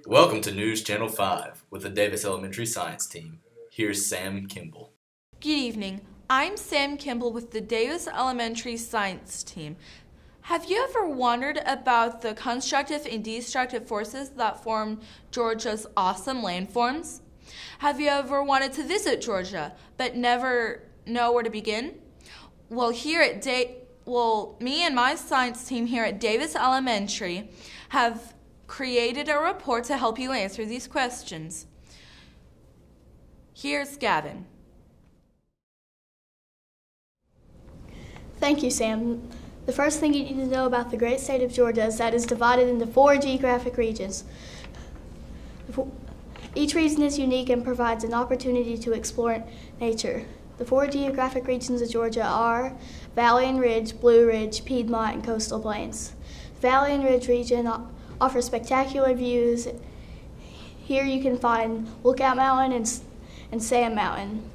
Welcome to News Channel 5 with the Davis Elementary Science Team. Here's Sam Kimball. Good evening. I'm Sam Kimball with the Davis Elementary Science Team. Have you ever wondered about the constructive and destructive forces that form Georgia's awesome landforms? Have you ever wanted to visit Georgia but never know where to begin? Well, me and my science team here at Davis Elementary have created a report to help you answer these questions. Here's Gavin. Thank you, Sam. The first thing you need to know about the great state of Georgia is that it's divided into 4 geographic regions. Each region is unique and provides an opportunity to explore nature. The 4 geographic regions of Georgia are Valley and Ridge, Blue Ridge, Piedmont, and Coastal Plains. The Valley and Ridge region offers spectacular views. Here you can find Lookout Mountain and Sand Mountain.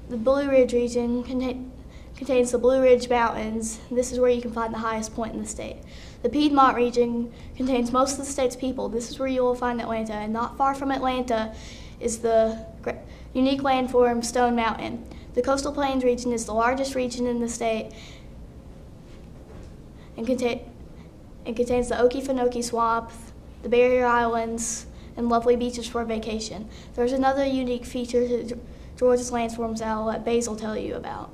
The Blue Ridge region contains the Blue Ridge Mountains. This is where you can find the highest point in the state. The Piedmont region contains most of the state's people. This is where you will find Atlanta, and not far from Atlanta is the unique landform Stone Mountain. The Coastal Plains region is the largest region in the state and contains the Okefenokee Swamp, the Barrier Islands, and lovely beaches for vacation. There's another unique feature to Georgia's landforms that I'll let Basil tell you about.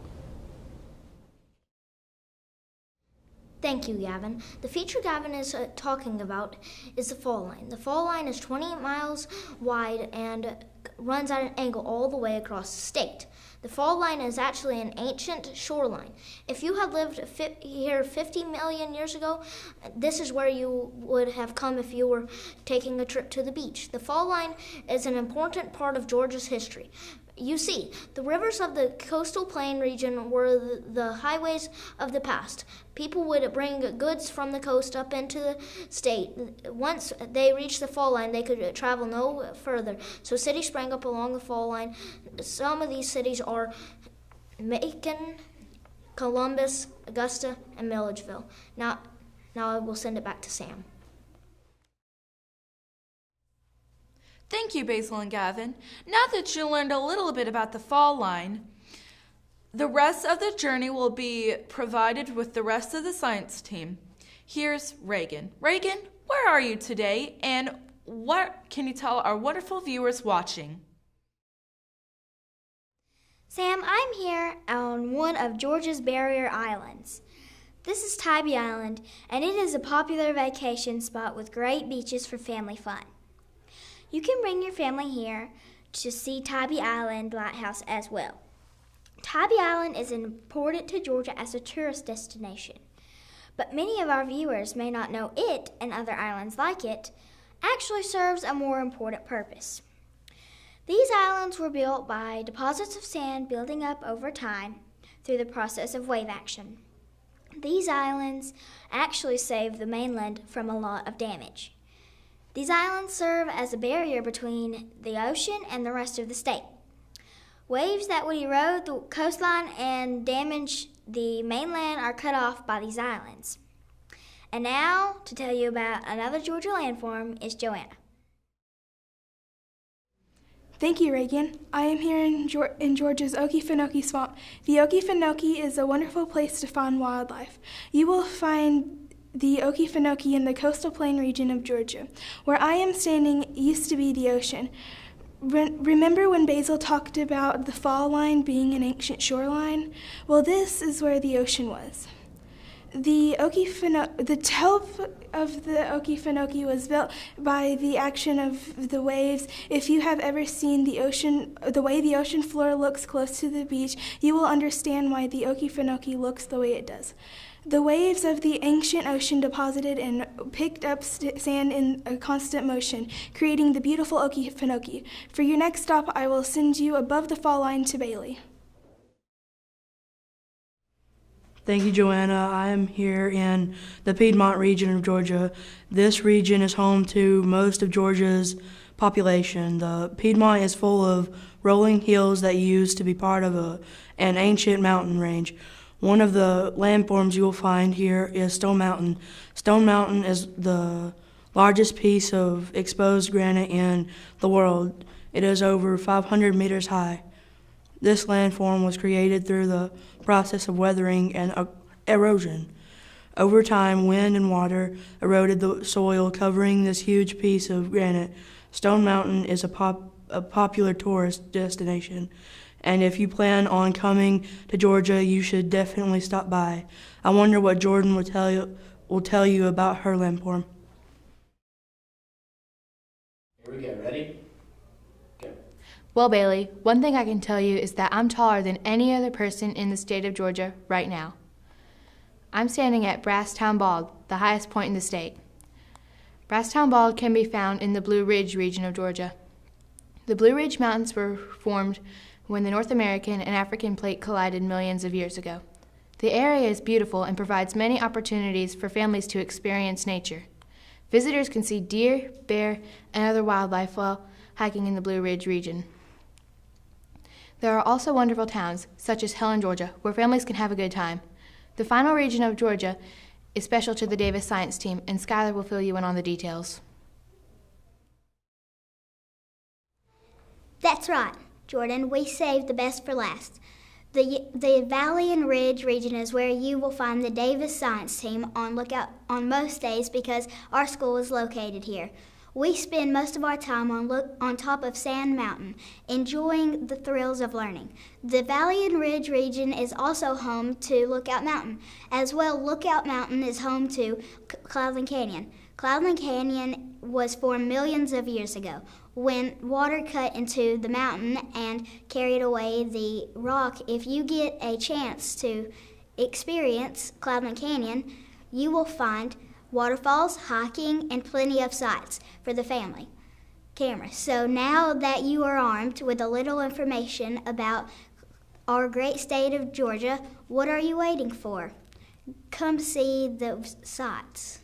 Thank you, Gavin. The feature Gavin is talking about is the fall line. The fall line is 28 miles wide and runs at an angle all the way across the state. The fall line is actually an ancient shoreline. If you had lived here 50 million years ago, this is where you would have come if you were taking a trip to the beach. The fall line is an important part of Georgia's history. You see, the rivers of the coastal plain region were the highways of the past. People would bring goods from the coast up into the state. Once they reached the fall line, they could travel no further. So cities sprang up along the fall line. Some of these cities are Macon, Columbus, Augusta, and Milledgeville. Now I will send it back to Sam. Thank you, Basil and Gavin. Now that you learned a little bit about the fall line, the rest of the journey will be provided with the rest of the science team. Here's Reagan. Reagan, where are you today, and what can you tell our wonderful viewers watching? Sam, I'm here on one of Georgia's barrier islands. This is Tybee Island, and it is a popular vacation spot with great beaches for family fun. You can bring your family here to see Tybee Island Lighthouse as well. Tybee Island is important to Georgia as a tourist destination, but many of our viewers may not know it and other islands like it actually serves a more important purpose. These islands were built by deposits of sand building up over time through the process of wave action. These islands actually saved the mainland from a lot of damage. These islands serve as a barrier between the ocean and the rest of the state. Waves that would erode the coastline and damage the mainland are cut off by these islands. And now, to tell you about another Georgia landform is Joanna. Thank you, Reagan. I am here in Georgia's Okefenokee Swamp. The Okefenokee is a wonderful place to find wildlife. You will find the Okefenokee in the coastal plain region of Georgia. Where I am standing used to be the ocean. Remember when Basil talked about the fall line being an ancient shoreline? Well, this is where the ocean was. The top of the Okefenokee was built by the action of the waves. If you have ever seen the ocean, the way the ocean floor looks close to the beach, you will understand why the Okefenokee looks the way it does. The waves of the ancient ocean deposited and picked up sand in a constant motion, creating the beautiful Okefenokee. For your next stop, I will send you above the fall line to Bailey. Thank you, Joanna. I am here in the Piedmont region of Georgia. This region is home to most of Georgia's population. The Piedmont is full of rolling hills that used to be part of an ancient mountain range. One of the landforms you will find here is Stone Mountain. Stone Mountain is the largest piece of exposed granite in the world. It is over 500 meters high. This landform was created through the process of weathering and erosion. Over time, wind and water eroded the soil, covering this huge piece of granite. Stone Mountain is a popular tourist destination, and if you plan on coming to Georgia, you should definitely stop by. I wonder what Jordan will tell you about her landform. Here we go. Ready? Go. Well, Bailey, one thing I can tell you is that I'm taller than any other person in the state of Georgia right now. I'm standing at Brasstown Bald, the highest point in the state. Brasstown Bald can be found in the Blue Ridge region of Georgia. The Blue Ridge Mountains were formed when the North American and African plate collided millions of years ago. The area is beautiful and provides many opportunities for families to experience nature. Visitors can see deer, bear, and other wildlife while hiking in the Blue Ridge region. There are also wonderful towns, such as Helen, Georgia, where families can have a good time. The final region of Georgia is special to the Davis Science Team, and Skylar will fill you in on the details. That's right, Jordan. We saved the best for last. The Valley and Ridge region is where you will find the Davis Science Team on lookout on most days because our school is located here. We spend most of our time on top of Sand Mountain, enjoying the thrills of learning. The Valley and Ridge region is also home to Lookout Mountain. As well, Lookout Mountain is home to Cloudland Canyon. Cloudland Canyon was formed millions of years ago when water cut into the mountain and carried away the rock. If you get a chance to experience Cloudland Canyon, you will find waterfalls, hiking, and plenty of sights for the family. Camera. So now that you are armed with a little information about our great state of Georgia, what are you waiting for? Come see the sights.